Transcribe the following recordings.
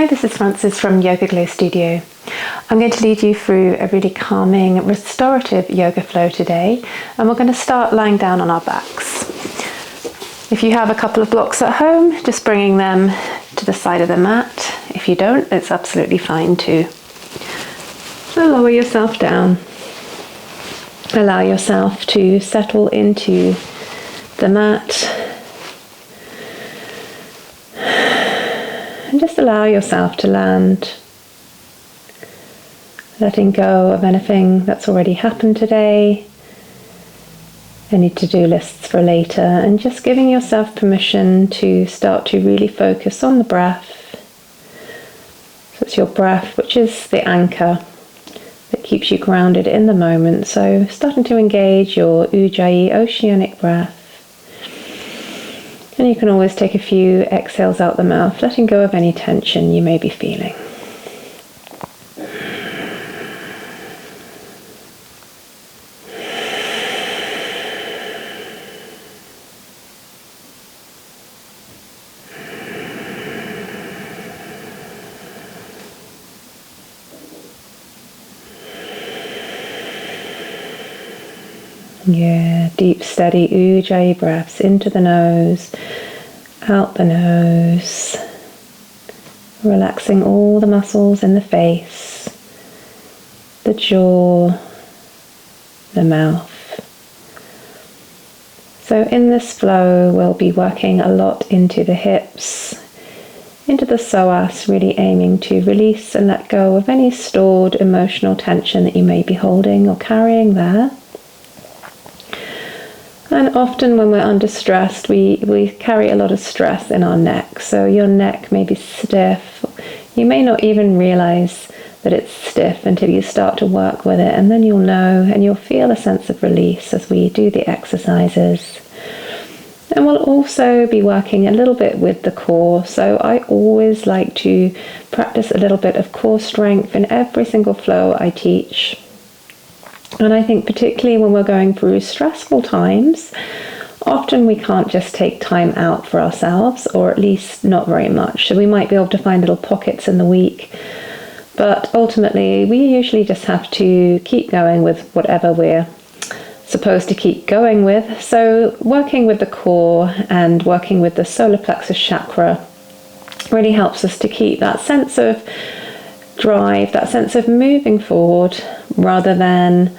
Hi, this is Frances from Yoga Glow Studio. I'm going to lead you through a really calming, restorative yoga flow today, and we're going to start lying down on our backs. If you have a couple of blocks at home, just bringing them to the side of the mat. If you don't, it's absolutely fine too. So lower yourself down. Allow yourself to settle into the mat. And just allow yourself to land, letting go of anything that's already happened today, any to-do lists for later, and just giving yourself permission to start to really focus on the breath. So it's your breath which is the anchor that keeps you grounded in the moment. So starting to engage your Ujjayi oceanic breath. And you can always take a few exhales out the mouth, letting go of any tension you may be feeling. Yeah, deep, steady Ujjayi breaths into the nose, out the nose, relaxing all the muscles in the face, the jaw, the mouth. So in this flow, we'll be working a lot into the hips, into the psoas, really aiming to release and let go of any stored emotional tension that you may be holding or carrying there. And often when we're under stress, we carry a lot of stress in our neck. So your neck may be stiff. You may not even realize that it's stiff until you start to work with it. And then you'll know and you'll feel a sense of release as we do the exercises. And we'll also be working a little bit with the core. So I always like to practice a little bit of core strength in every single flow I teach. And I think particularly when we're going through stressful times, often we can't just take time out for ourselves, or at least not very much. So we might be able to find little pockets in the week, but ultimately we usually just have to keep going with whatever we're supposed to keep going with. So working with the core and working with the Solar Plexus chakra really helps us to keep that sense of drive, that sense of moving forward, rather than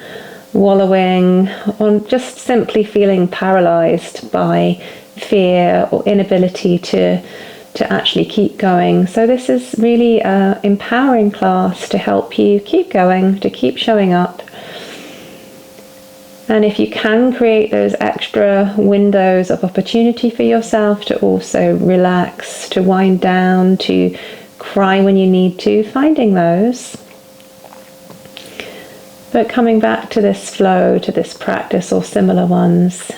wallowing or just simply feeling paralyzed by fear or inability to actually keep going. So this is really an empowering class to help you keep going, to keep showing up. And if you can create those extra windows of opportunity for yourself to also relax, to wind down, to cry when you need to, finding those. But coming back to this flow, to this practice or similar ones,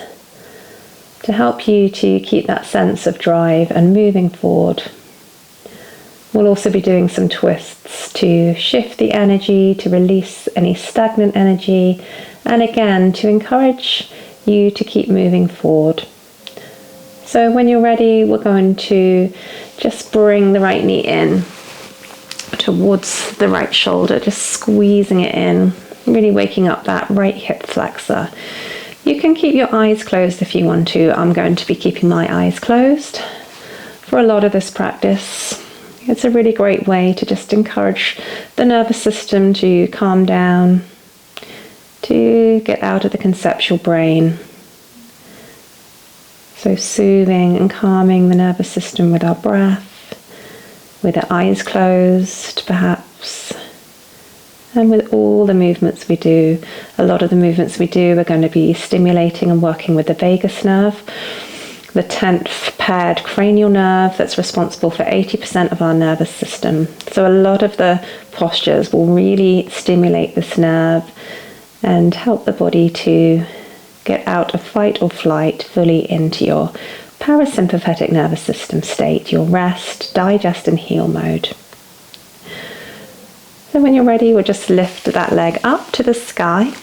to help you to keep that sense of drive and moving forward. We'll also be doing some twists to shift the energy, to release any stagnant energy, and again to encourage you to keep moving forward. So when you're ready, we're going to just bring the right knee in towards the right shoulder, just squeezing it in, really waking up that right hip flexor. You can keep your eyes closed if you want to. I'm going to be keeping my eyes closed for a lot of this practice. It's a really great way to just encourage the nervous system to calm down, to get out of the conceptual brain. So soothing and calming the nervous system with our breath, with the eyes closed perhaps, and with all the movements we do. A lot of the movements we do are going to be stimulating and working with the vagus nerve, the 10th paired cranial nerve that's responsible for 80% of our nervous system. So a lot of the postures will really stimulate this nerve and help the body to get out of fight or flight fully into your parasympathetic nervous system state, your rest, digest and heal mode. So when you're ready, we'll just lift that leg up to the sky,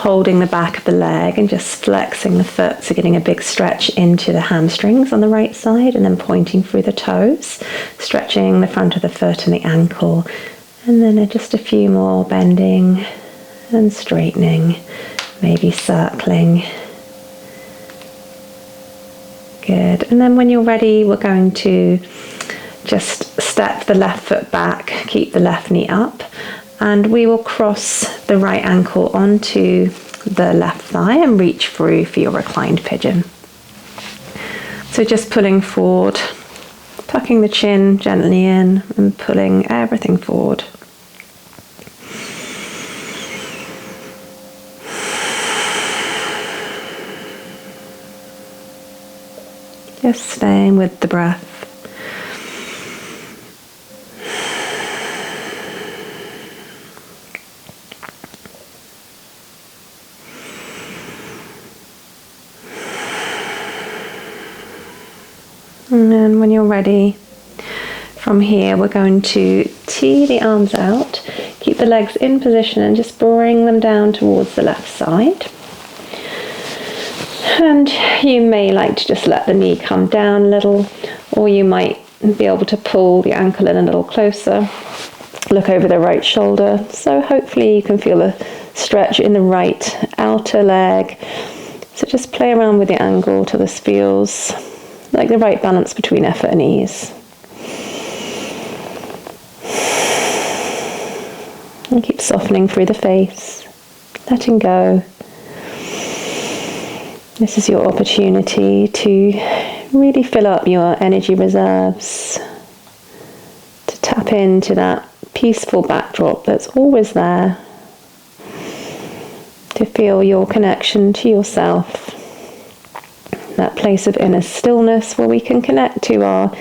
holding the back of the leg and just flexing the foot, so getting a big stretch into the hamstrings on the right side, and then pointing through the toes, stretching the front of the foot and the ankle, and then just a few more bending and straightening, maybe circling. Good. And then when you're ready, we're going to just step the left foot back, keep the left knee up, and we will cross the right ankle onto the left thigh and reach through for your reclined pigeon. So just pulling forward, tucking the chin gently in and pulling everything forward. Just staying with the breath. And then when you're ready, from here we're going to tee the arms out, keep the legs in position and just bring them down towards the left side. And you may like to just let the knee come down a little, or you might be able to pull the ankle in a little closer, look over the right shoulder. So hopefully you can feel a stretch in the right outer leg. So just play around with the angle till this feels like the right balance between effort and ease. And keep softening through the face, letting go. This is your opportunity to really fill up your energy reserves, to tap into that peaceful backdrop that's always there, to feel your connection to yourself, that place of inner stillness where we can connect to our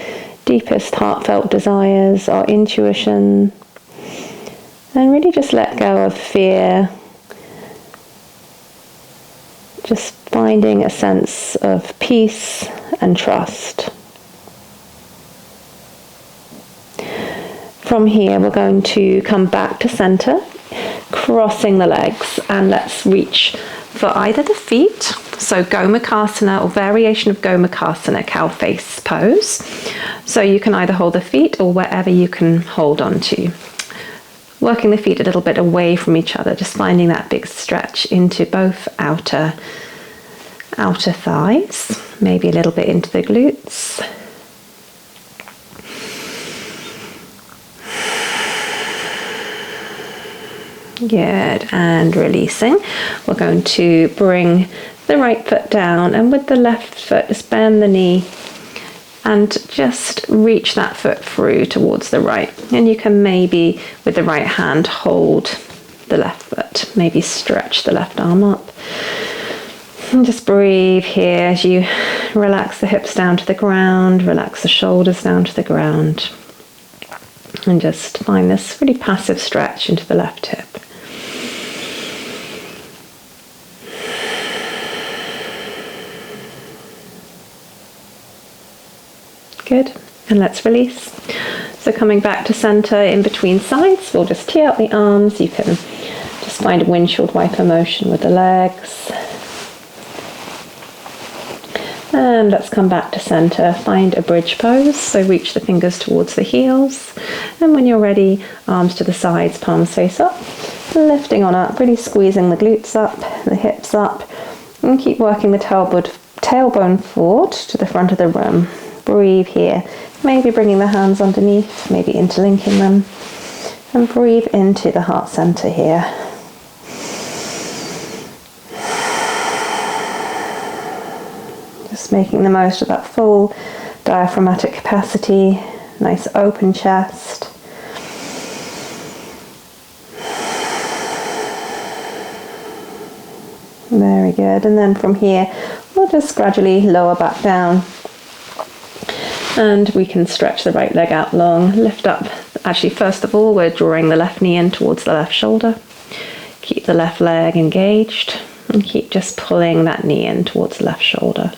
deepest heartfelt desires, our intuition, and really just let go of fear, just finding a sense of peace and trust. From here we're going to come back to center, crossing the legs, and let's reach for either the feet, so Gomukhasana or variation of Gomukhasana, cow face pose. So you can either hold the feet or wherever you can hold on to. Working the feet a little bit away from each other, just finding that big stretch into both outer thighs, maybe a little bit into the glutes. Good, and releasing. We're going to bring the right foot down, and with the left foot just bend the knee and just reach that foot through towards the right. And you can maybe with the right hand hold the left foot, maybe stretch the left arm up. And just breathe here as you relax the hips down to the ground, relax the shoulders down to the ground, and just find this really passive stretch into the left hip. Good, and let's release. So coming back to center in between sides, we'll just tee out the arms. You can just find a windshield wiper motion with the legs. And let's come back to center, find a bridge pose, so reach the fingers towards the heels, and when you're ready, arms to the sides, palms face up, lifting on up, really squeezing the glutes up, the hips up, and keep working the tailbone forward to the front of the room. Breathe here, maybe bringing the hands underneath, maybe interlinking them, and breathe into the heart center here. Just making the most of that full diaphragmatic capacity, nice open chest. Very good. And then from here, we'll just gradually lower back down. And we can stretch the right leg out long, lift up. Actually, first of all, we're drawing the left knee in towards the left shoulder. Keep the left leg engaged and keep just pulling that knee in towards the left shoulder.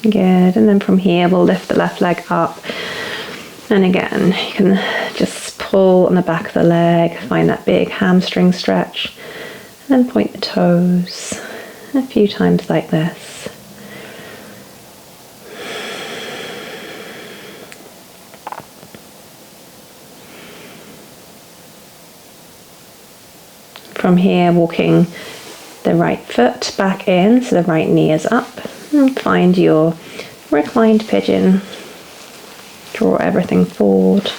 Good. And then from here, we'll lift the left leg up. And again, you can just pull on the back of the leg, find that big hamstring stretch, and then point the toes a few times like this. From here, walking the right foot back in, so the right knee is up, and find your reclined pigeon. Draw everything forward.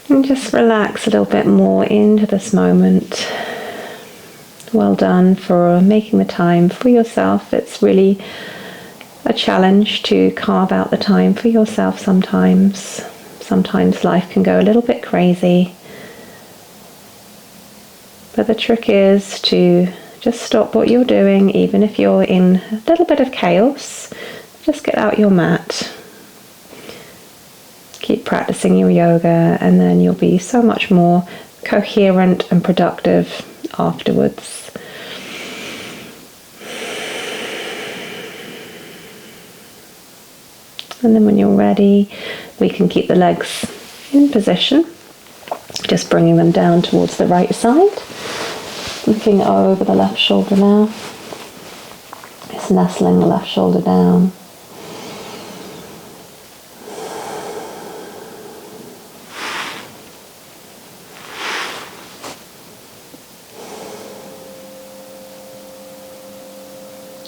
And just relax a little bit more into this moment. Well done for making the time for yourself. It's really a challenge to carve out the time for yourself sometimes. Sometimes life can go a little bit crazy. But the trick is to just stop what you're doing, even if you're in a little bit of chaos. Just get out your mat. Keep practicing your yoga, and then you'll be so much more coherent and productive afterwards. And then when you're ready, we can keep the legs in position. Just bringing them down towards the right side. Looking over the left shoulder now. Just nestling the left shoulder down.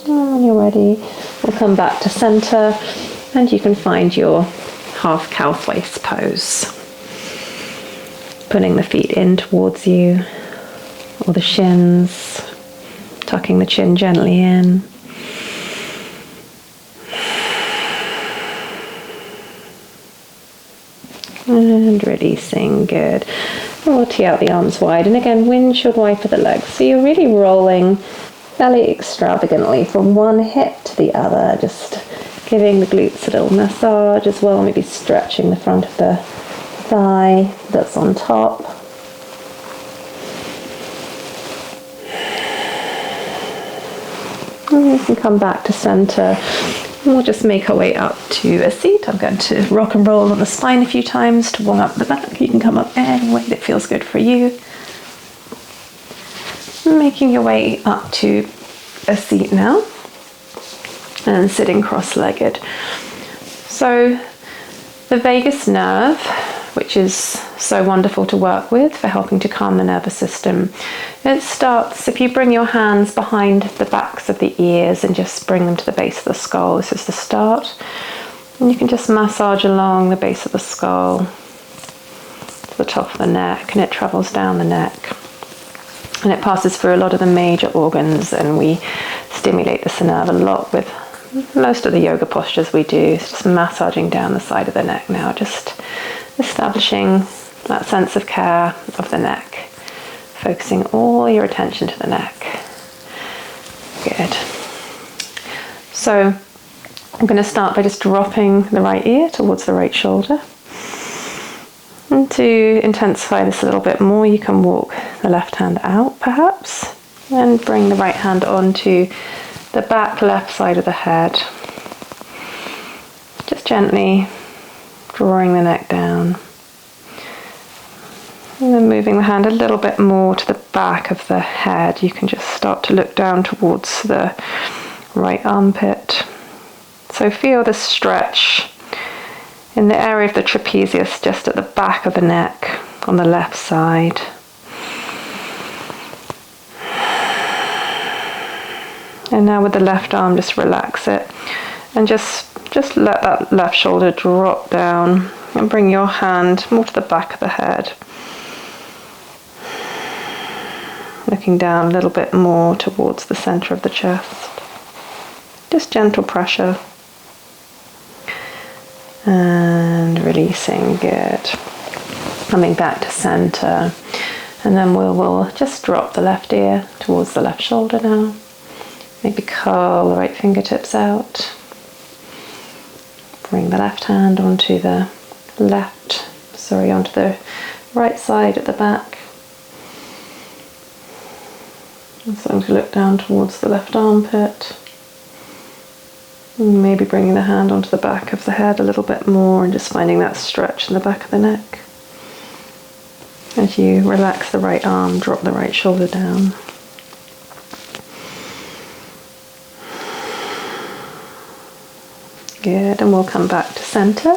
And when you're ready, we'll come back to center, and you can find your half cow face pose. Putting the feet in towards you, or the shins, tucking the chin gently in. And releasing, good. And we'll tee out the arms wide, and again, windshield wiper the legs. So you're really rolling fairly extravagantly from one hip to the other, just giving the glutes a little massage as well, maybe stretching the front of the thigh that's on top. And we can come back to center, and we'll just make our way up to a seat. I'm going to rock and roll on the spine a few times to warm up the back. You can come up any way that feels good for you. Making your way up to a seat now, and sitting cross-legged. So the vagus nerve, which is so wonderful to work with for helping to calm the nervous system, it starts if you bring your hands behind the backs of the ears and just bring them to the base of the skull. This is the start, and you can just massage along the base of the skull to the top of the neck, and it travels down the neck. And it passes through a lot of the major organs, and we stimulate this nerve a lot with most of the yoga postures we do. It's just massaging down the side of the neck now, just establishing that sense of care of the neck, focusing all your attention to the neck. Good. So I'm going to start by just dropping the right ear towards the right shoulder. And to intensify this a little bit more, you can walk the left hand out perhaps, and bring the right hand onto the back left side of the head. Just gently drawing the neck down. And then moving the hand a little bit more to the back of the head. You can just start to look down towards the right armpit. So feel the stretch in the area of the trapezius, just at the back of the neck on the left side. And now with the left arm, just relax it, and just let that left shoulder drop down, and bring your hand more to the back of the head. Looking down a little bit more towards the center of the chest. Just gentle pressure. And releasing, good. Coming back to center, and then we'll just drop the left ear towards the left shoulder now. Maybe curl the right fingertips out. Bring the left hand onto the onto the right side at the back. And starting to look down towards the left armpit. Maybe bringing the hand onto the back of the head a little bit more and just finding that stretch in the back of the neck. As you relax the right arm, drop the right shoulder down. Good, and we'll come back to center.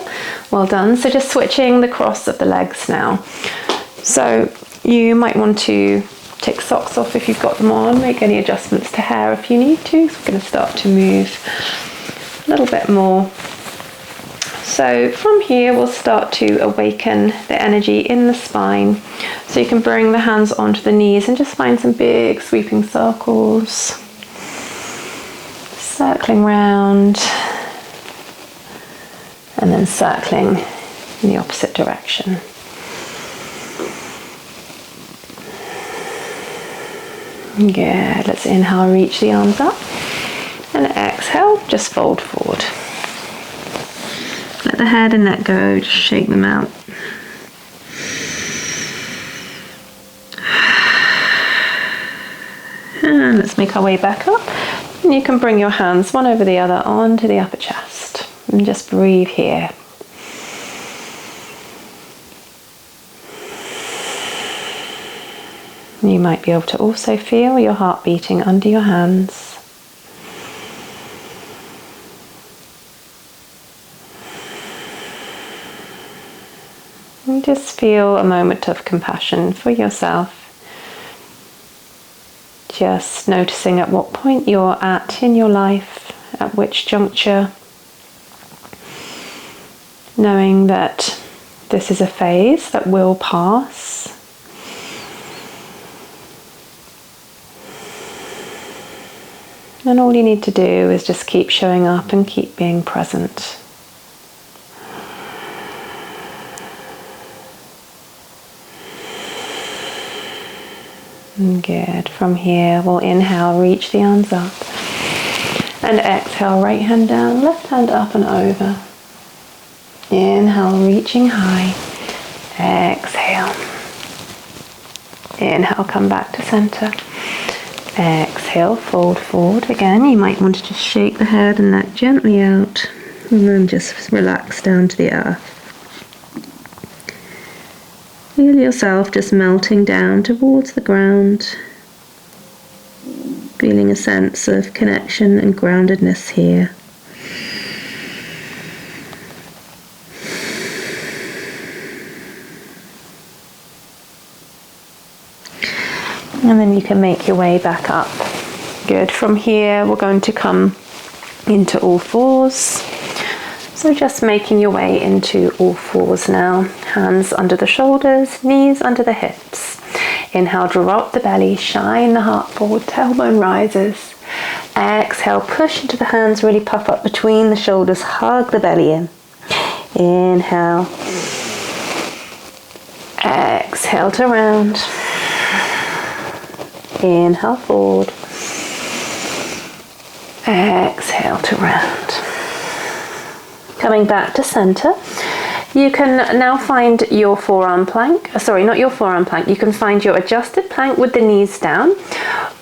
Well done. So just switching the cross of the legs now. So you might want to take socks off if you've got them on, make any adjustments to hair if you need to. So we're going to start to move a little bit more. So from here we'll start to awaken the energy in the spine. So you can bring the hands onto the knees and just find some big sweeping circles. Circling round and then circling in the opposite direction. Good, let's inhale, reach the arms up, and exhale, just fold forward. Let the head and neck go, just shake them out. And let's make our way back up. And you can bring your hands one over the other onto the upper chest. And just breathe here. You might be able to also feel your heart beating under your hands. And just feel a moment of compassion for yourself. Just noticing at what point you're at in your life, at which juncture. Knowing that this is a phase that will pass. And all you need to do is just keep showing up and keep being present. Good. From here, we'll inhale, reach the arms up. And exhale, right hand down, left hand up and over. Inhale, reaching high. Exhale. Inhale, come back to center. Exhale, fold forward. Again, you might want to just shake the head and neck gently out. And then just relax down to the earth. Feel yourself just melting down towards the ground. Feeling a sense of connection and groundedness here. And then you can make your way back up. Good. From here, we're going to come into all fours. So just making your way into all fours now. Hands under the shoulders, knees under the hips. Inhale, drop the belly, shine the heart forward, tailbone rises. Exhale, push into the hands, really puff up between the shoulders, hug the belly in. Inhale. Exhale to round. Inhale forward. Exhale to round. Coming back to center, you can now find your forearm plank. Sorry, not your forearm plank. You can find your adjusted plank with the knees down,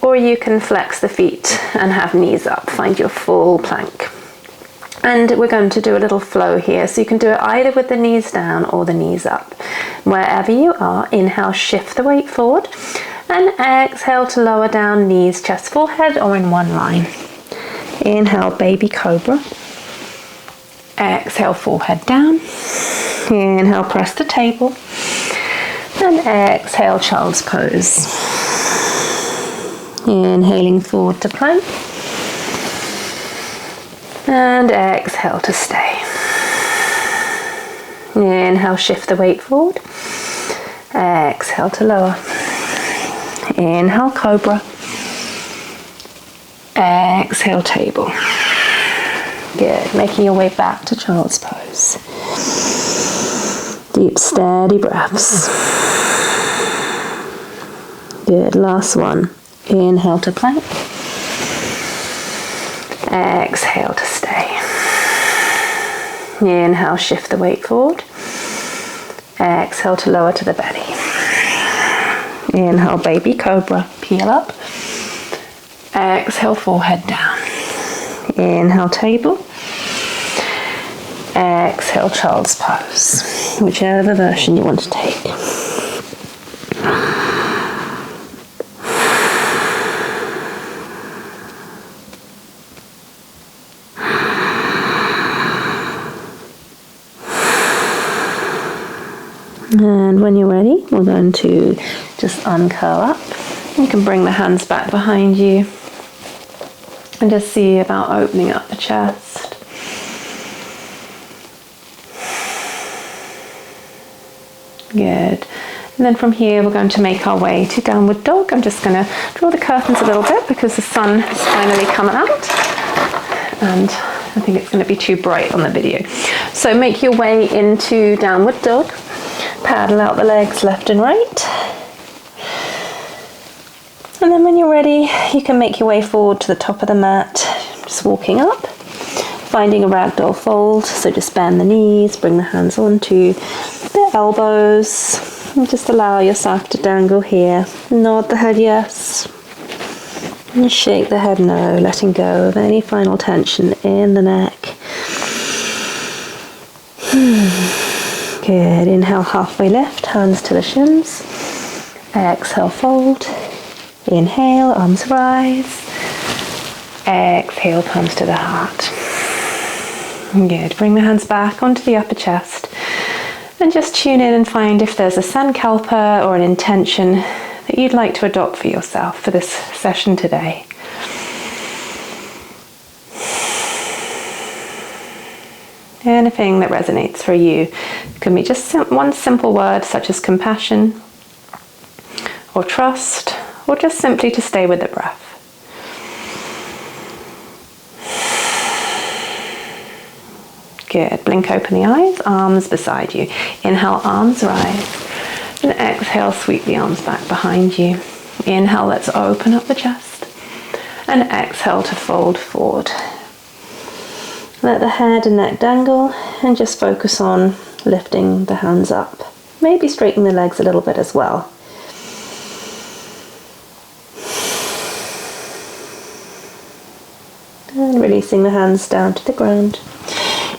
or you can flex the feet and have knees up. Find your full plank. And we're going to do a little flow here. So you can do it either with the knees down or the knees up. Wherever you are, inhale, shift the weight forward. And exhale to lower down, knees, chest, forehead, or in one line. Inhale, baby cobra. Exhale, forehead down. Inhale, press the table. And exhale, child's pose. Inhaling forward to plank. And exhale to stay. Inhale, shift the weight forward. Exhale to lower. Inhale, cobra. Exhale, table. Good. Making your way back to child's pose. Deep, steady breaths. Good. Last one. Inhale to plank. Exhale to stay. Inhale, shift the weight forward. Exhale to lower to the belly. Inhale, baby cobra. Peel up. Exhale, forehead down. Inhale, table. Exhale, child's pose, whichever version you want to take. And when you're ready, we're going to just uncurl up. You can bring the hands back behind you and just see about opening up the chest. Good. And then from here, we're going to make our way to downward dog. I'm just going to draw the curtains a little bit because the sun has finally come out. And I think it's going to be too bright on the video. So make your way into downward dog. Paddle out the legs left and right. And then when you're ready, you can make your way forward to the top of the mat, just walking up, finding a ragdoll fold. So just bend the knees, bring the hands onto the elbows, and just allow yourself to dangle here. Nod the head yes, and shake the head no, letting go of any final tension in the neck. Good. Inhale, halfway lift, hands to the shins. Exhale, fold. Inhale, arms rise. Exhale, palms to the heart. Good. Bring the hands back onto the upper chest and just tune in and find if there's a sankalpa or an intention that you'd like to adopt for yourself for this session today. Anything that resonates for you. It can be just one simple word such as compassion or trust, or just simply to stay with the breath. Good. Blink open the eyes, arms beside you. Inhale, arms rise. And exhale, sweep the arms back behind you. Inhale, let's open up the chest. And exhale to fold forward. Let the head and neck dangle and just focus on lifting the hands up. Maybe straighten the legs a little bit as well. And releasing the hands down to the ground.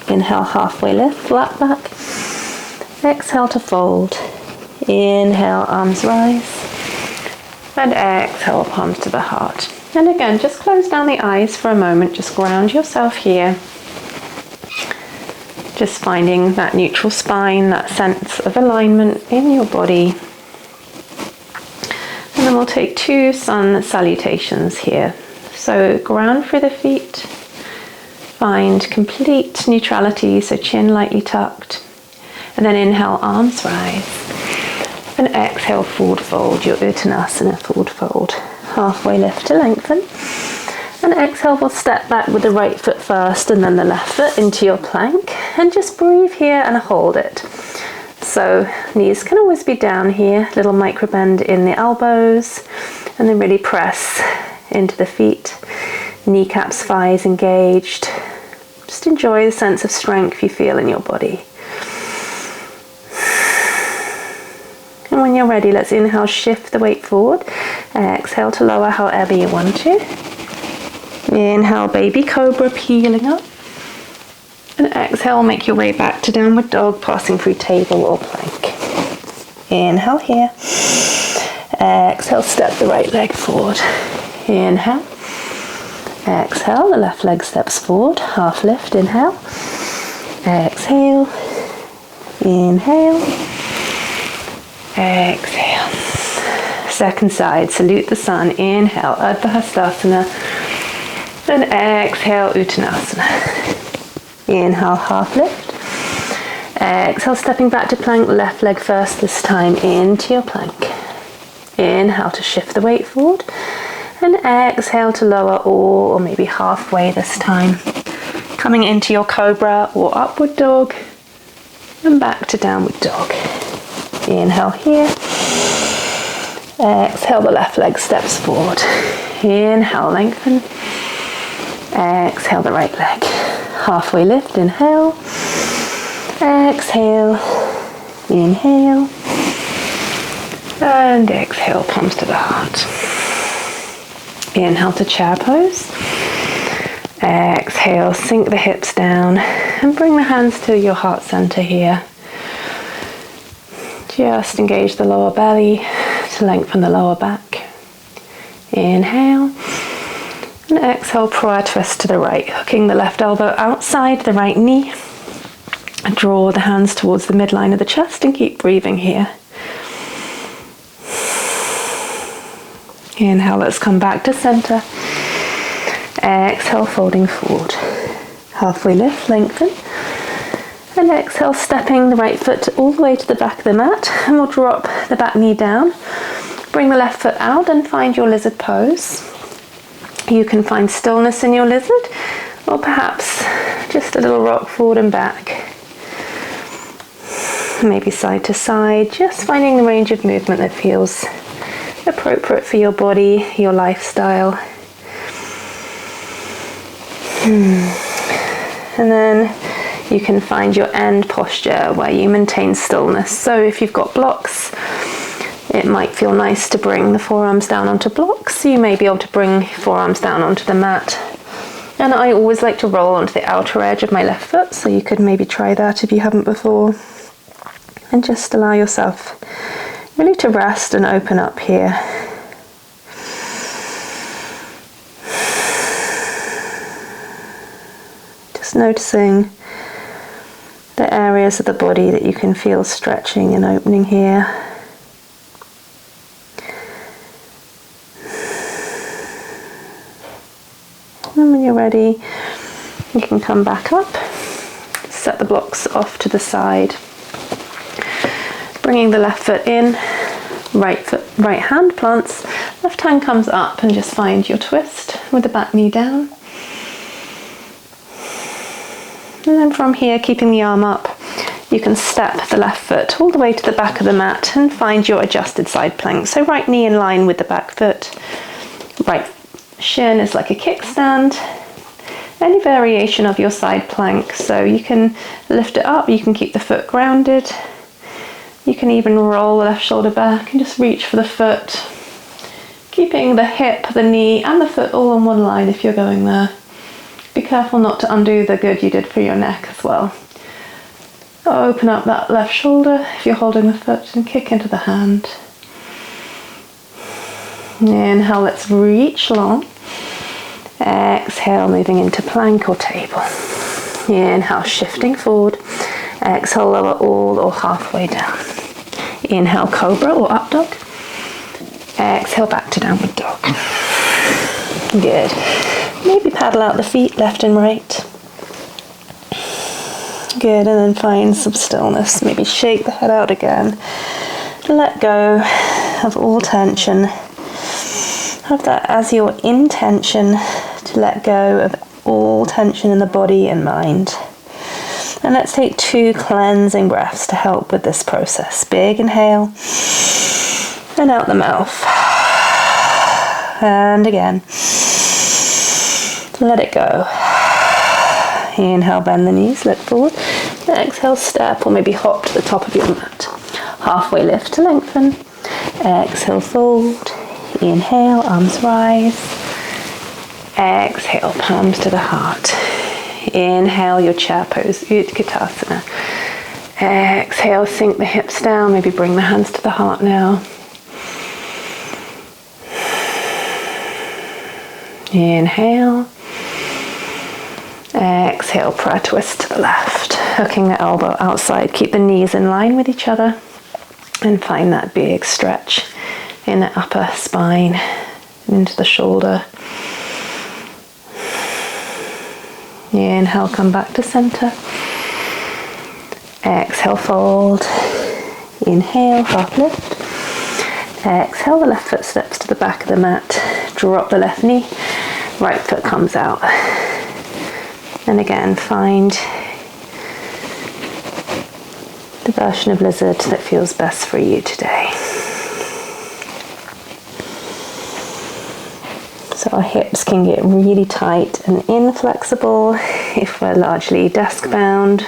Inhale, halfway lift, flat back. Exhale to fold. Inhale, arms rise. And exhale, palms to the heart. And again, just close down the eyes for a moment. Just ground yourself here. Just finding that neutral spine, that sense of alignment in your body. And then we'll take 2 sun salutations here. So ground through the feet. Find complete neutrality, so chin lightly tucked. And then inhale, arms rise. And exhale, forward fold, your Uttanasana forward fold. Halfway lift to lengthen. And exhale, we'll step back with the right foot first and then the left foot into your plank. And just breathe here and hold it. So knees can always be down here, little micro bend in the elbows. And then really press into the feet. Kneecaps, thighs engaged. Just enjoy the sense of strength you feel in your body. And when you're ready, let's inhale, shift the weight forward. Exhale to lower however you want to. Inhale, baby cobra, peeling up. And exhale, make your way back to downward dog, passing through table or plank. Inhale here. Exhale, step the right leg forward. Inhale. Exhale, the left leg steps forward, half lift, inhale. Exhale. Inhale. Exhale. Second side, salute the sun. Inhale, Ardha Hastasana. And exhale, Uttanasana. Inhale, half lift. Exhale, stepping back to plank, left leg first this time into your plank. Inhale to shift the weight forward. And exhale to lower or maybe halfway this time. Coming into your cobra or upward dog. And back to downward dog. Inhale here. Exhale, the left leg steps forward. Inhale, lengthen. Exhale, the right leg. Halfway lift, inhale. Exhale. Inhale. And exhale, palms to the heart. Inhale to chair pose. Exhale, sink the hips down and bring the hands to your heart center here. Just engage the lower belly to lengthen the lower back. Inhale. And exhale, prior twist to the right, hooking the left elbow outside the right knee. Draw the hands towards the midline of the chest and keep breathing here. Inhale, let's come back to center. Exhale, folding forward. Halfway lift, lengthen. And exhale, stepping the right foot all the way to the back of the mat. And we'll drop the back knee down. Bring the left foot out and find your lizard pose. You can find stillness in your lizard, or perhaps just a little rock forward and back. Maybe side to side, just finding the range of movement that feels appropriate for your body, your lifestyle. And then you can find your end posture where you maintain stillness. So if you've got blocks, it might feel nice to bring the forearms down onto blocks. You may be able to bring forearms down onto the mat. And I always like to roll onto the outer edge of my left foot, so you could maybe try that if you haven't before. And just allow yourself really to rest and open up here. Just noticing the areas of the body that you can feel stretching and opening here. And when you're ready, you can come back up, set the blocks off to the side, bringing the left foot in, right hand plants, left hand comes up, and just find your twist with the back knee down. And then from here, keeping the arm up, you can step the left foot all the way to the back of the mat and find your adjusted side plank. So right knee in line with the back foot, right shin is like a kickstand. Any variation of your side plank, so you can lift it up, you can keep the foot grounded, you can even roll the left shoulder back and just reach for the foot, keeping the hip, the knee and the foot all on one line if you're going there. Be careful not to undo the good you did for your neck as well. Open up that left shoulder if you're holding the foot and kick into the hand. Inhale, let's reach long. Exhale, moving into plank or table. Inhale, shifting forward. Exhale, lower all or halfway down. Inhale, cobra or up dog. Exhale, back to downward dog. Good. Maybe paddle out the feet left and right. Good, and then find some stillness. Maybe shake the head out again. Let go of all tension. Have that as your intention to let go of all tension in the body and mind. And let's take 2 cleansing breaths to help with this process. Big inhale, and out the mouth. And again. Let it go. Inhale, bend the knees, look forward. Exhale, step or maybe hop to the top of your mat. Halfway lift to lengthen. Exhale, fold. Inhale, arms rise. Exhale, palms to the heart. Inhale, your chair pose, Utkatasana. Exhale, sink the hips down, maybe bring the hands to the heart now. Inhale. Exhale, prayer twist to the left, hooking the elbow outside. Keep the knees in line with each other and find that big stretch in the upper spine, into the shoulder. Inhale, come back to center. Exhale, fold. Inhale, half lift. Exhale, the left foot steps to the back of the mat. Drop the left knee, right foot comes out. And again, find the version of lizard that feels best for you today. So our hips can get really tight and inflexible if we're largely desk bound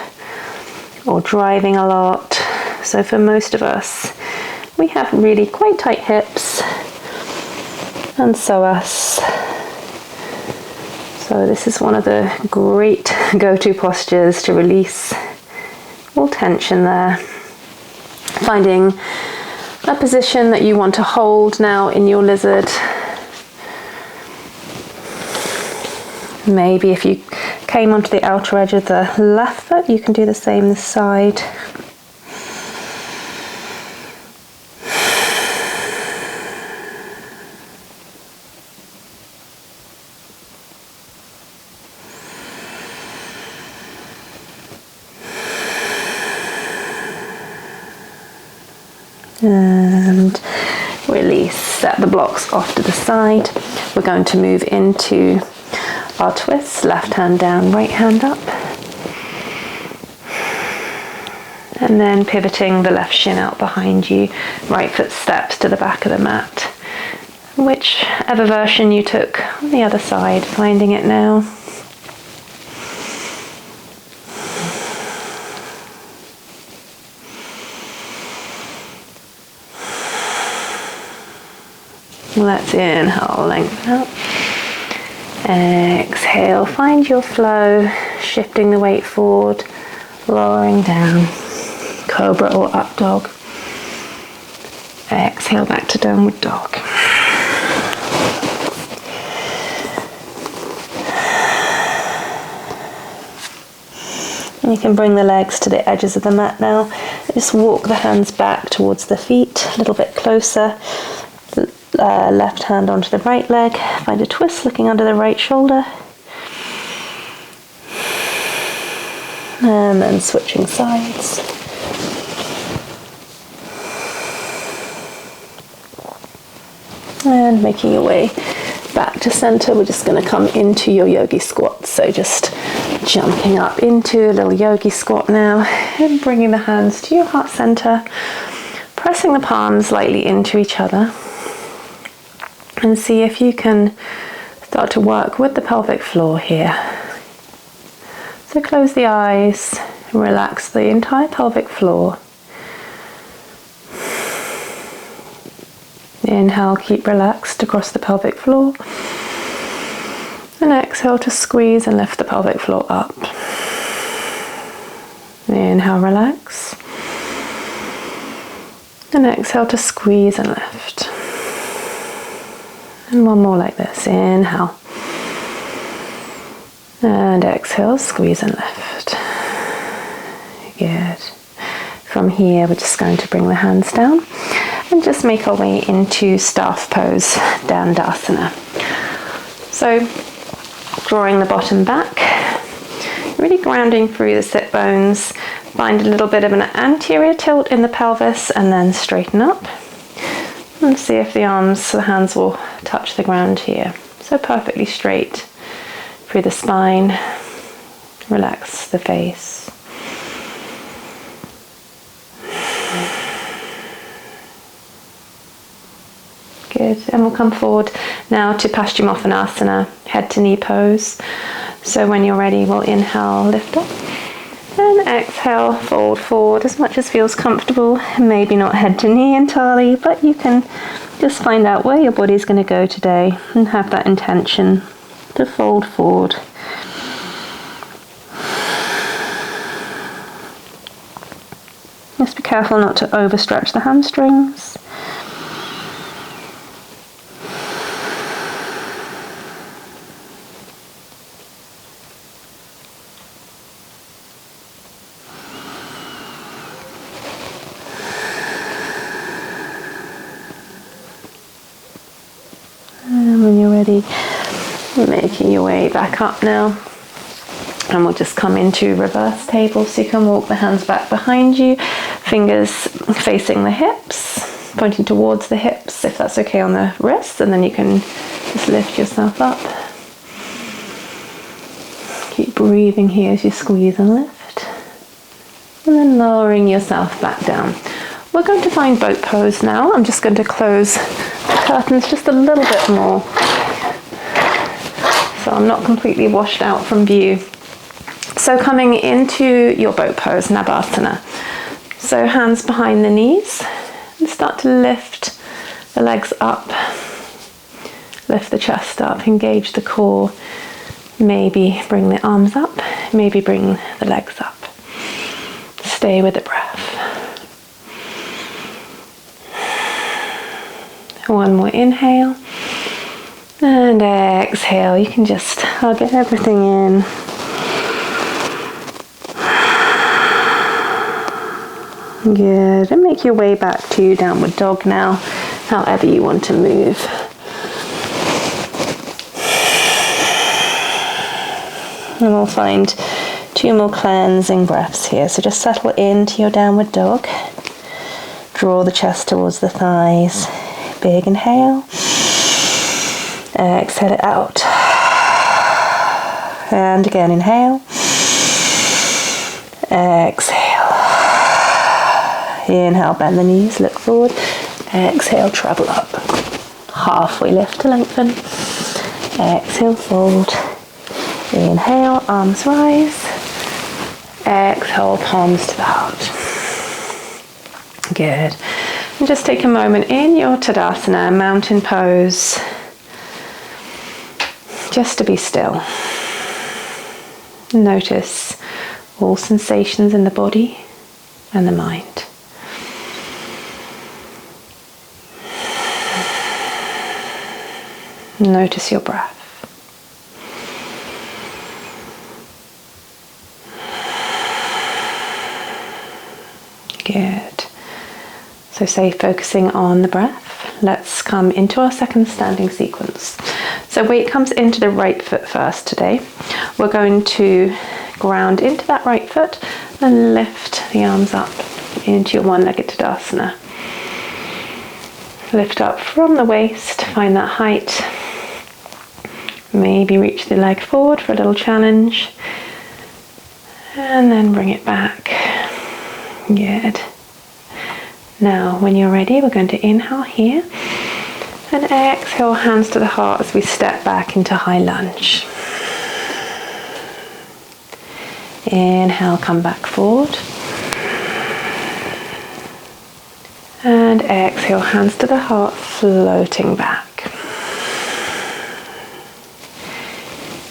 or driving a lot. So for most of us, we have really quite tight hips and psoas. So this is one of the great go-to postures to release all tension there. Finding a position that you want to hold now in your lizard. Maybe if you came onto the outer edge of the left foot, you can do the same this side. And release, set the blocks off to the side. We're going to move into our twists, left hand down, right hand up. And then pivoting the left shin out behind you, right foot steps to the back of the mat. Whichever version you took on the other side, finding it now. Let's inhale, lengthen up. Exhale, find your flow, shifting the weight forward, lowering down. Cobra or up dog. Exhale back to downward dog. And you can bring the legs to the edges of the mat now. Just walk the hands back towards the feet, a little bit closer. Left hand onto the right leg, find a twist looking under the right shoulder, and then switching sides. And making your way back to center, we're just going to come into your yogi squat. So just jumping up into a little yogi squat now, and bringing the hands to your heart center, pressing the palms lightly into each other. And see if you can start to work with the pelvic floor here. So close the eyes, relax the entire pelvic floor. Inhale, keep relaxed across the pelvic floor. And exhale to squeeze and lift the pelvic floor up. Inhale, relax. And exhale to squeeze and lift. And one more like this. Inhale. And exhale, squeeze and lift. Good. From here, we're just going to bring the hands down and just make our way into staff pose, Dandasana. So, drawing the bottom back, really grounding through the sit bones. Find a little bit of an anterior tilt in the pelvis and then straighten up. And see if the arms, the hands will touch the ground here. So perfectly straight through the spine. Relax the face. Good. And we'll come forward now to Paschimottanasana, head to knee pose. So when you're ready, we'll inhale, lift up. And exhale, fold forward as much as feels comfortable. Maybe not head to knee entirely, but you can just find out where your body's going to go today and have that intention to fold forward. Just be careful not to overstretch the hamstrings. When you're ready, making your way back up now, and we'll just come into reverse table. So you can walk the hands back behind you, fingers facing the hips, pointing towards the hips if that's okay on the wrists, and then you can just lift yourself up. Keep breathing here as you squeeze and lift, and then lowering yourself back down. We're going to find boat pose now. I'm just going to close the curtains just a little bit more, so I'm not completely washed out from view. So coming into your boat pose, Navasana. So hands behind the knees, and start to lift the legs up, lift the chest up, engage the core, Maybe bring the arms up, maybe bring the legs up. Stay with the breath. One more inhale. And exhale. You can just hug everything in. Good. And make your way back to downward dog now, however you want to move. And we'll find 2 more cleansing breaths here. So just settle into your downward dog. Draw the chest towards the thighs. Big inhale. Exhale it out. And again, inhale. Exhale. Inhale, bend the knees, look forward. Exhale, travel up. Halfway lift to lengthen. Exhale, fold. Inhale, arms rise. Exhale, palms to the heart. Good. And just take a moment in your Tadasana, mountain pose, just to be still. Notice all sensations in the body and the mind. Notice your breath. Good. So say focusing on the breath, let's come into our second standing sequence. So weight comes into the right foot first today. We're going to ground into that right foot and lift the arms up into your one-legged Tadasana. Lift up from the waist, find that height. Maybe reach the leg forward for a little challenge. And then bring it back. Good. Now, when you're ready, we're going to inhale here and exhale, hands to the heart as we step back into high lunge. Inhale, come back forward. And exhale, hands to the heart, floating back.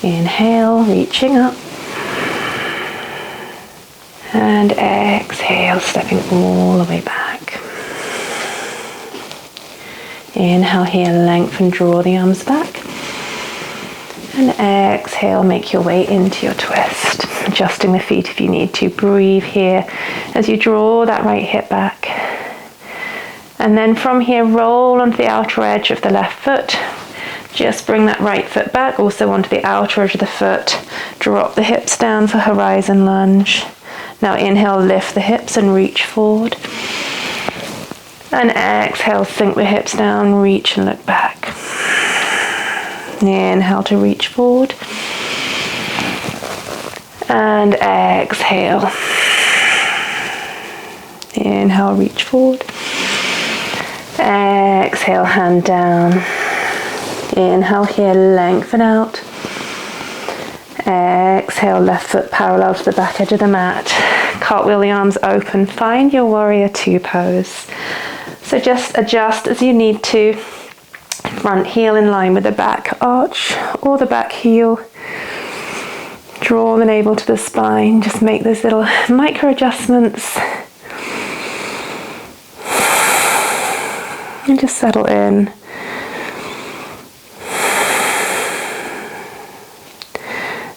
Inhale, reaching up. And exhale, stepping all the way back. Inhale here, lengthen, draw the arms back. And exhale, make your way into your twist. Adjusting the feet if you need to. Breathe here as you draw that right hip back. And then from here, roll onto the outer edge of the left foot. Just bring that right foot back, also onto the outer edge of the foot. Drop the hips down for horizon lunge. Now inhale, lift the hips and reach forward. And exhale, sink the hips down, reach and look back. Inhale to reach forward. And exhale. Inhale, reach forward. Exhale, hand down. Inhale here, lengthen out. Exhale, left foot parallel to the back edge of the mat. Cartwheel the arms open. Find your warrior two pose. So just adjust as you need to. Front heel in line with the back arch or the back heel. Draw the navel to the spine. Just make those little micro adjustments. And just settle in.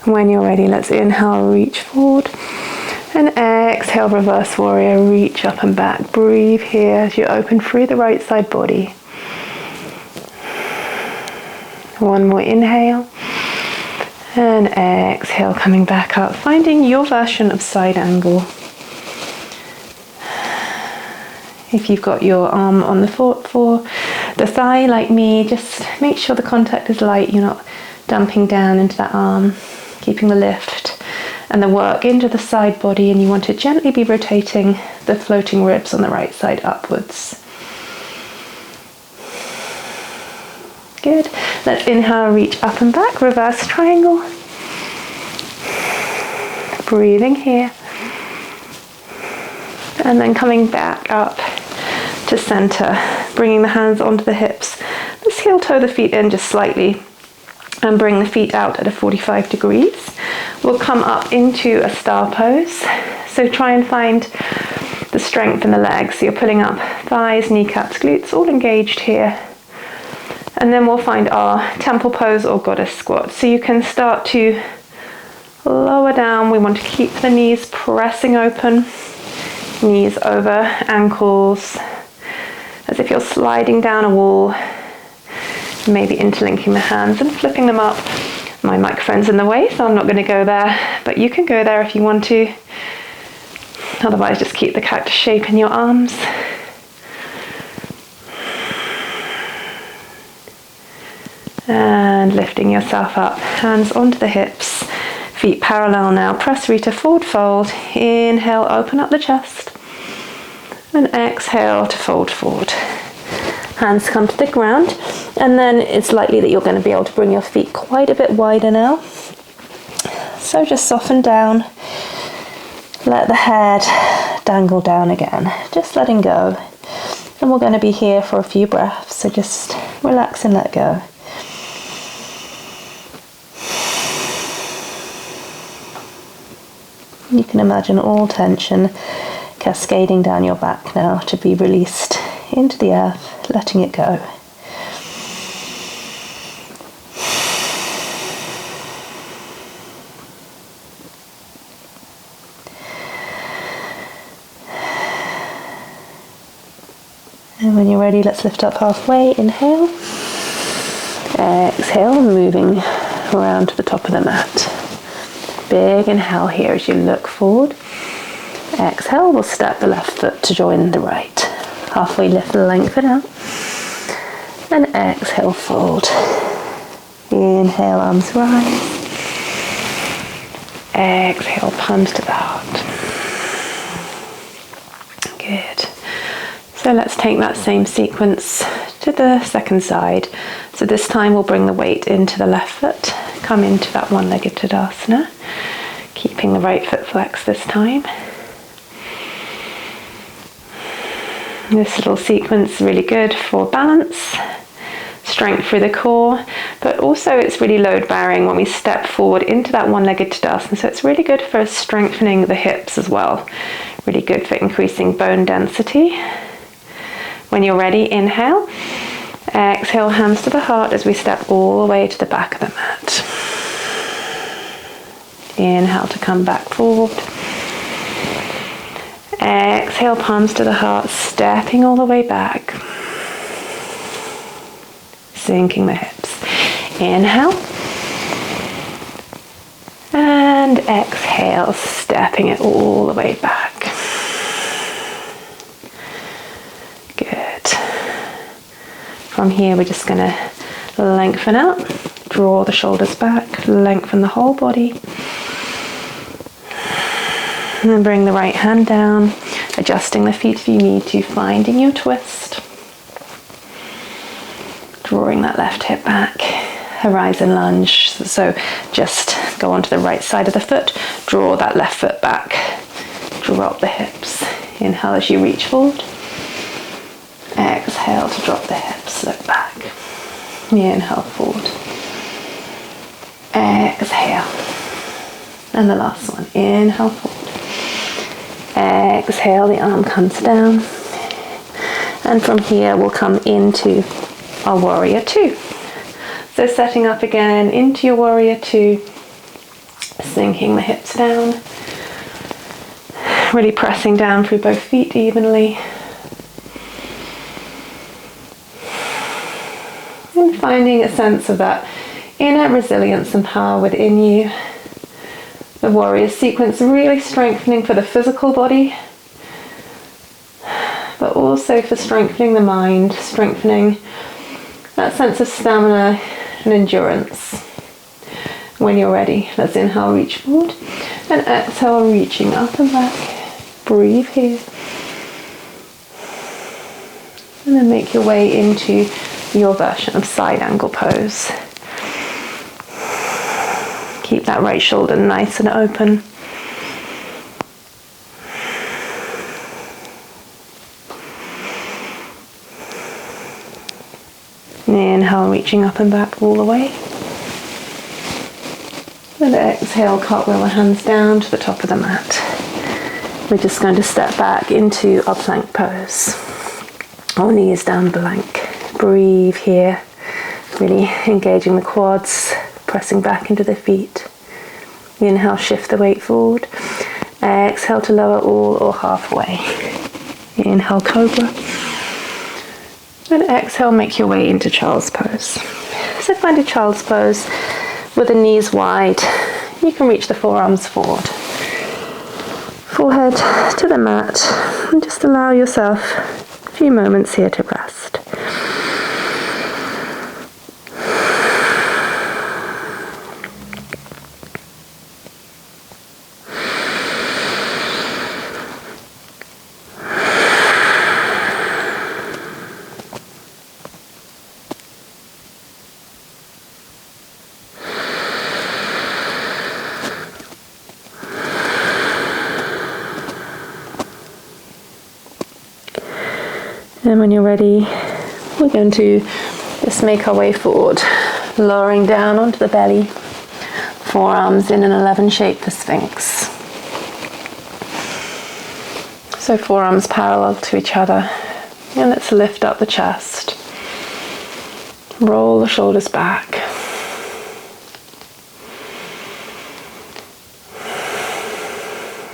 When you're ready, let's inhale, reach forward. And exhale, reverse warrior, reach up and back. Breathe here as you open through the right side body. One more inhale. And exhale, coming back up, finding your version of side angle. If you've got your arm on the foot for the thigh like me, just make sure the contact is light. You're not dumping down into that arm, keeping the lift and the work into the side body, and you want to gently be rotating the floating ribs on the right side upwards. Good. Let's inhale, reach up and back, reverse triangle. Breathing here. And then coming back up to center, bringing the hands onto the hips. Let's heel toe the feet in just slightly. and bring the feet out at a 45 degrees. We'll come up into a star pose. So try and find the strength in the legs. So you're pulling up thighs, kneecaps, glutes, all engaged here. And then we'll find our temple pose or goddess squat. So you can start to lower down. We want to keep the knees pressing open, knees over ankles, as if you're sliding down a wall, maybe interlinking the hands and flipping them up. My microphone's in the way, so I'm not going to go there, but you can go there if you want to. Otherwise, just keep the cactus shape in your arms. And lifting yourself up, hands onto the hips, feet parallel now. Press Rita, forward fold. Inhale, open up the chest. And exhale to fold forward. Hands come to the ground. And then it's likely that you're going to be able to bring your feet quite a bit wider now. So just soften down. Let the head dangle down again. Just letting go. And we're going to be here for a few breaths. So just relax and let go. You can imagine all tension cascading down your back now to be released into the earth, letting it go. And when you're ready, let's lift up halfway. Inhale. Exhale, moving around to the top of the mat. Big inhale here as you look forward. Exhale, we'll step the left foot to join the right. Halfway lift, lengthen out. And exhale, fold. Inhale, arms rise. Exhale, palms to the heart. Good. So let's take that same sequence to the second side. So this time we'll bring the weight into the left foot. Come into that one-legged Tadasana. Keeping the right foot flexed this time. This little sequence is really good for balance, strength through the core, but also it's really load bearing when we step forward into that one-legged Tadasana. So it's really good for strengthening the hips as well. Really good for increasing bone density. When you're ready, inhale. Exhale, hands to the heart as we step all the way to the back of the mat. Inhale to come back forward. Exhale, palms to the heart, stepping all the way back. Sinking the hips. Inhale. And exhale, stepping it all the way back. Good. From here, we're just going to lengthen out, draw the shoulders back, lengthen the whole body. And then bring the right hand down, adjusting the feet if you need to, finding your twist. Drawing that left hip back, horizon lunge. So just go onto the right side of the foot, draw that left foot back, drop the hips. Inhale as you reach forward. Exhale to drop the hips, look back. Inhale forward. Exhale. And the last one, inhale forward. Exhale, the arm comes down. And from here we'll come into our warrior two. So setting up again into your warrior two, sinking the hips down, really pressing down through both feet evenly. And finding a sense of that inner resilience and power within you. The warrior sequence really strengthening for the physical body, but also for strengthening the mind, strengthening that sense of stamina and endurance. When you're ready, let's inhale, reach forward, and exhale, reaching up and back. Breathe here. And then make your way into your version of side angle pose. Keep that right shoulder nice and open. Inhale, reaching up and back all the way. And exhale, cartwheel the hands down to the top of the mat. We're just going to step back into our plank pose. Our knees down blank. Breathe here, really engaging the quads, pressing back into the feet. Inhale, shift the weight forward. Exhale to lower all or halfway. Inhale, cobra. And exhale, make your way into child's pose. So find a child's pose with the knees wide. You can reach the forearms forward. Forehead to the mat. And just allow yourself a few moments here to rest. And when you're ready, we're going to just make our way forward, lowering down onto the belly, forearms in an 11 shape for Sphinx. So forearms parallel to each other, and let's lift up the chest, roll the shoulders back.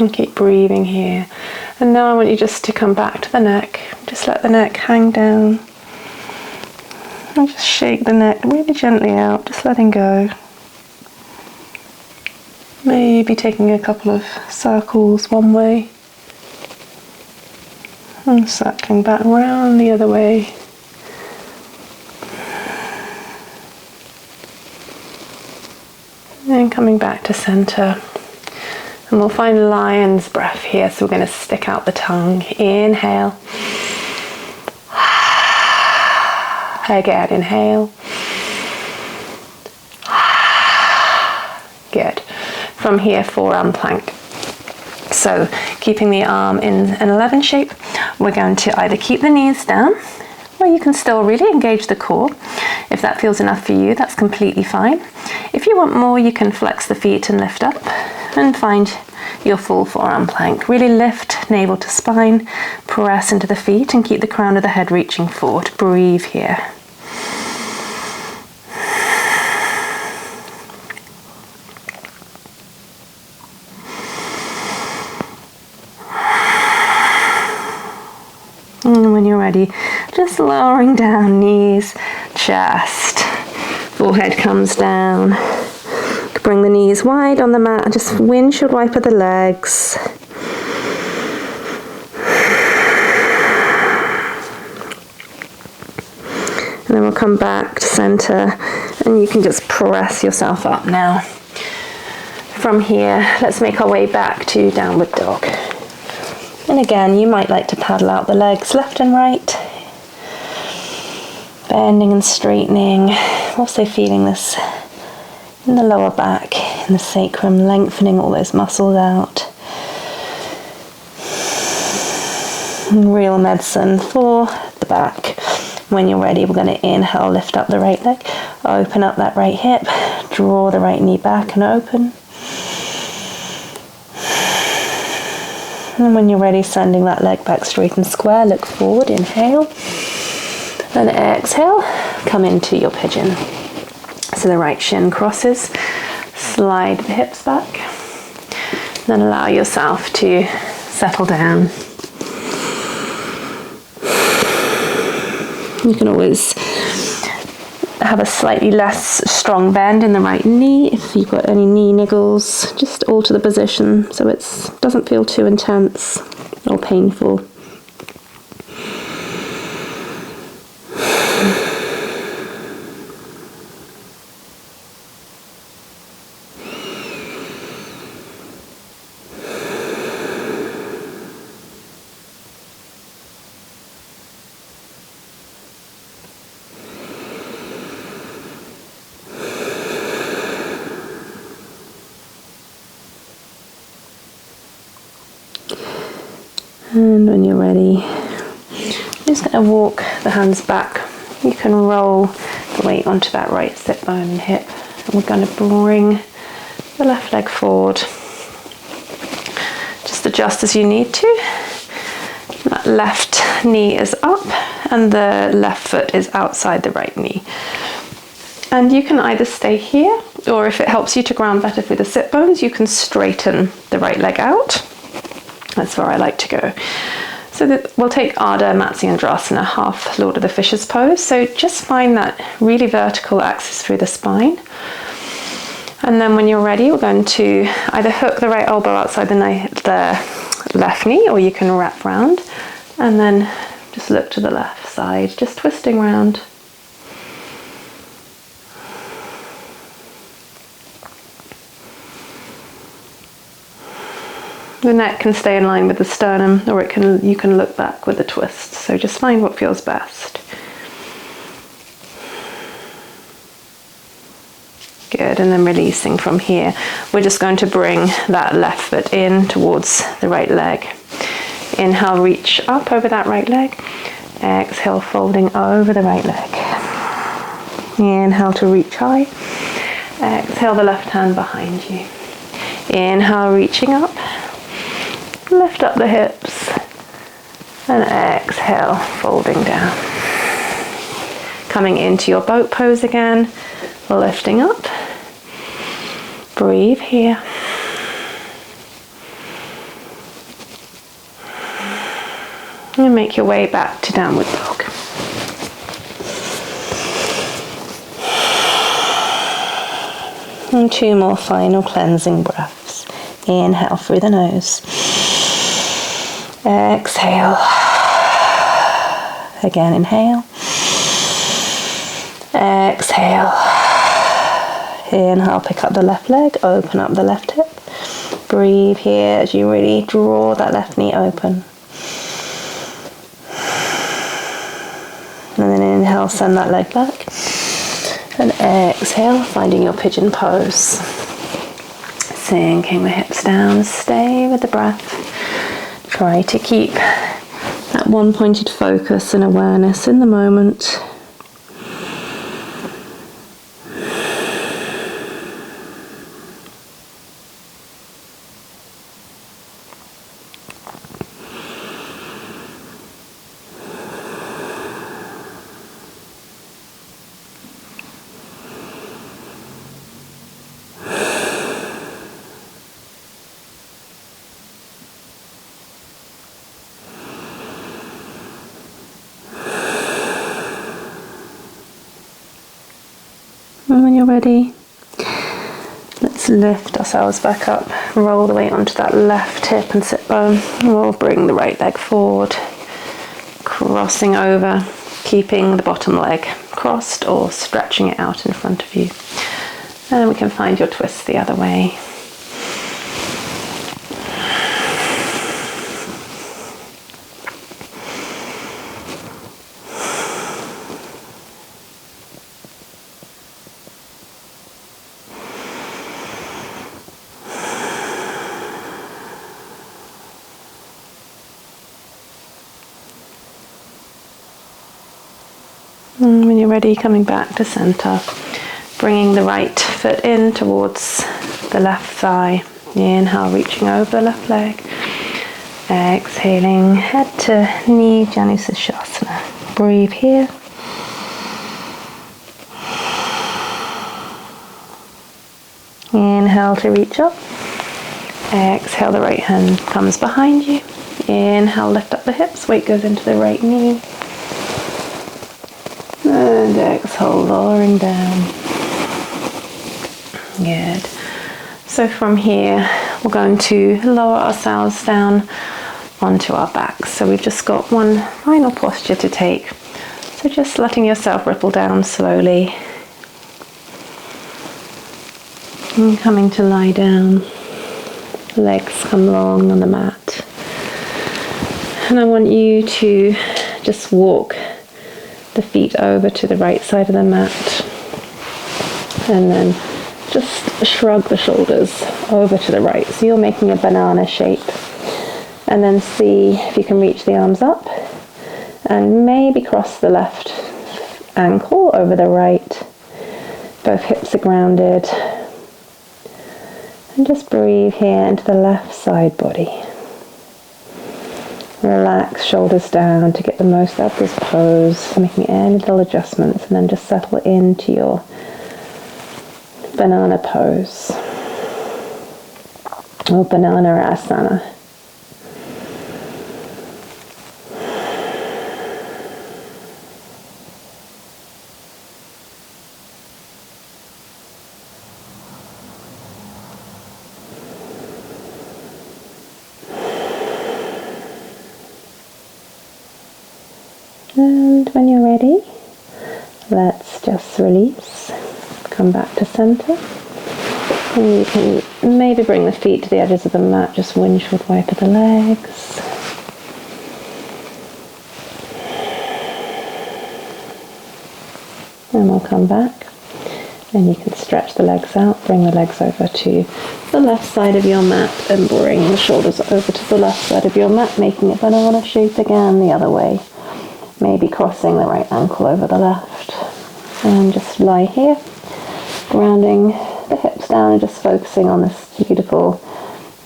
And keep breathing here. And now I want you just to come back to the neck. Just let the neck hang down. And just shake the neck really gently out, just letting go. Maybe taking a couple of circles one way. And circling back round the other way. And coming back to center. And we'll find lion's breath here, so we're going to stick out the tongue. Inhale. Again, inhale. Good. From here, forearm plank. So, keeping the arm in an 11 shape, we're going to either keep the knees down, or you can still really engage the core. If that feels enough for you, that's completely fine. If you want more, you can flex the feet and lift up and find your full forearm plank. Really lift navel to spine, press into the feet and keep the crown of the head reaching forward. Breathe here. And when you're ready, just lowering down, knees, chest, forehead comes down. Bring the knees wide on the mat and just windshield wiper the legs. And then we'll come back to center and you can just press yourself up now. From here, let's make our way back to downward dog. And again, you might like to paddle out the legs left and right. Bending and straightening. Also feeling this in the lower back, in the sacrum, lengthening all those muscles out. And real medicine for the back. When you're ready, we're going to inhale, lift up the right leg, open up that right hip, draw the right knee back and open. And when you're ready, sending that leg back straight and square, look forward, inhale. Then exhale, come into your pigeon. So the right shin crosses, slide the hips back, then allow yourself to settle down. You can always have a slightly less strong bend in the right knee. If you've got any knee niggles, just alter the position so it doesn't feel too intense or painful. And when you're ready, I'm just going to walk the hands back. You can roll the weight onto that right sit bone and hip. And we're going to bring the left leg forward. Just adjust as you need to. That left knee is up and the left foot is outside the right knee. And you can either stay here, or if it helps you to ground better through the sit bones, you can straighten the right leg out. That's where I like to go. So we'll take Ardha Matsyendrasana, half Lord of the Fishes pose. So just find that really vertical axis through the spine. And then when you're ready, we're going to either hook the right elbow outside the left knee, or you can wrap round and then just look to the left side, just twisting round. The neck can stay in line with the sternum, or you can look back with a twist. So just find what feels best. Good, and then releasing from here. We're just going to bring that left foot in towards the right leg. Inhale, reach up over that right leg. Exhale, folding over the right leg. Inhale to reach high. Exhale, the left hand behind you. Inhale, reaching up. Lift up the hips. And exhale, folding down. Coming into your boat pose again. Lifting up. Breathe here. And make your way back to downward dog. And 2 more final cleansing breaths. Inhale through the nose. Exhale. Again, inhale. Exhale. Inhale, pick up the left leg, open up the left hip. Breathe here as you really draw that left knee open. And then inhale, send that leg back. And exhale, finding your pigeon pose. Sinking the hips down, stay with the breath. Try to keep that one pointed focus and awareness in the moment. And when you're ready, let's lift ourselves back up, roll the weight onto that left hip and sit bone. And we'll bring the right leg forward, crossing over, keeping the bottom leg crossed or stretching it out in front of you. And we can find your twist the other way. And when you're ready, coming back to center, bringing the right foot in towards the left thigh. Inhale, reaching over the left leg. Exhaling, head to knee, Janushirasana. Breathe here. Inhale to reach up. Exhale, the right hand comes behind you. Inhale, lift up the hips, weight goes into the right knee. And exhale, lowering down. Good. So from here, we're going to lower ourselves down onto our backs. So we've just got one final posture to take. So just letting yourself ripple down slowly. And coming to lie down. Legs come long on the mat. And I want you to just walk the feet over to the right side of the mat. And then just shrug the shoulders over to the right. So you're making a banana shape. And then see if you can reach the arms up. And maybe cross the left ankle over the right. Both hips are grounded. And just breathe here into the left side body. Relax, shoulders down to get the most out of this pose, making any little adjustments, and then just settle into your banana pose or banana asana. And when you're ready, let's just release, come back to center, and you can maybe bring the feet to the edges of the mat, just windshield wiper the legs. And we'll come back, and you can stretch the legs out, bring the legs over to the left side of your mat, and bring the shoulders over to the left side of your mat, making a banana shape again the other way. Maybe crossing the right ankle over the left. And just lie here, grounding the hips down and just focusing on this beautiful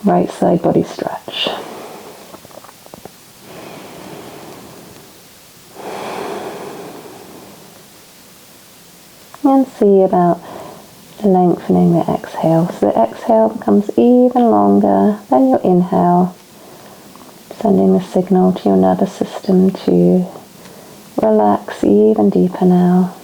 right side body stretch. And see about lengthening the exhale. So the exhale becomes even longer than your inhale, sending the signal to your nervous system to relax even deeper now.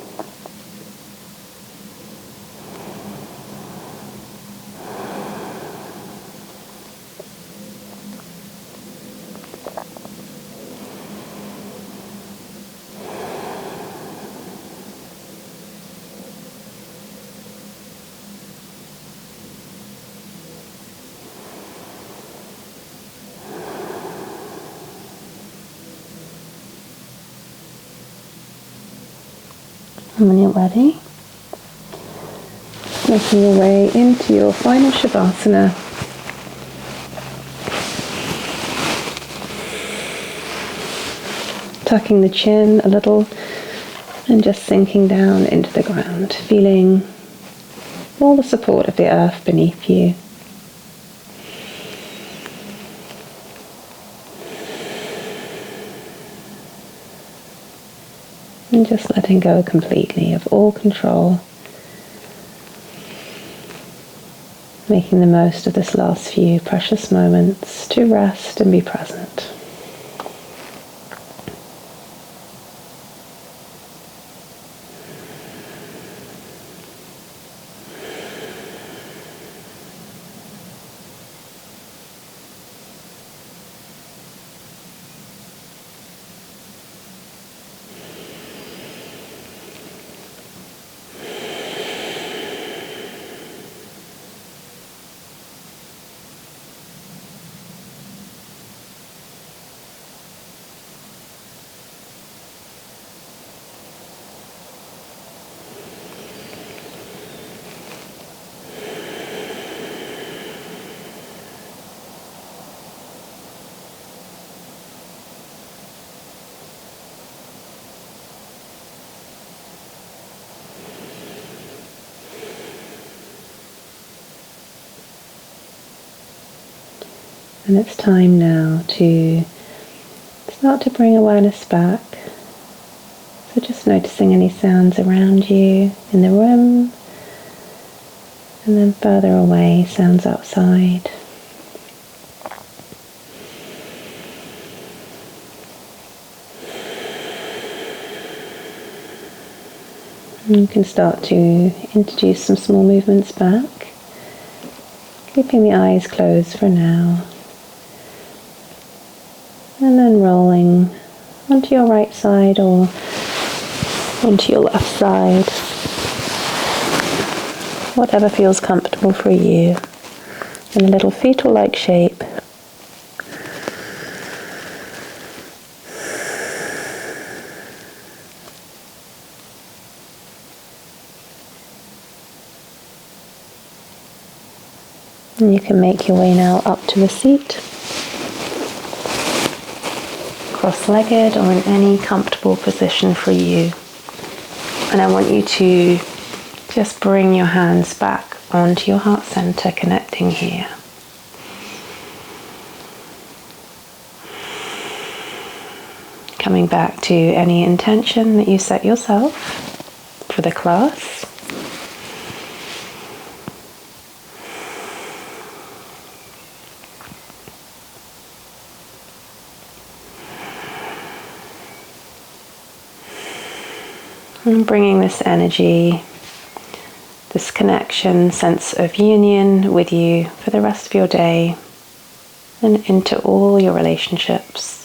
And when you're ready, making your way into your final Shavasana. Tucking the chin a little and just sinking down into the ground, feeling all the support of the earth beneath you. And just letting go completely of all control. Making the most of this last few precious moments to rest and be present. And it's time now to start to bring awareness back. So just noticing any sounds around you in the room, and then further away, sounds outside. And you can start to introduce some small movements back, keeping the eyes closed for now. And then rolling onto your right side or onto your left side, whatever feels comfortable for you, in a little fetal-like shape. And you can make your way now up to the seat, cross-legged or in any comfortable position for you. And I want you to Just bring your hands back onto your heart center, connecting here. Coming back to any intention that you set yourself for the class. And bringing this energy, this connection, sense of union with you for the rest of your day and into all your relationships.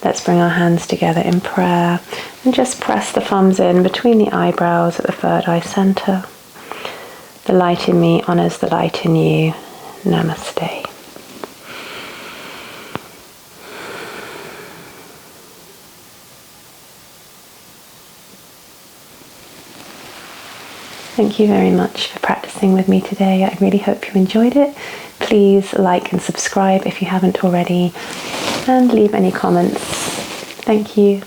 Let's bring our hands together in prayer and just press the thumbs in between the eyebrows at the third eye center. The light in me honors the light in you. Namaste. Thank you very much for practicing with me today. I really hope you enjoyed it. Please like and subscribe if you haven't already, and leave any comments. Thank you.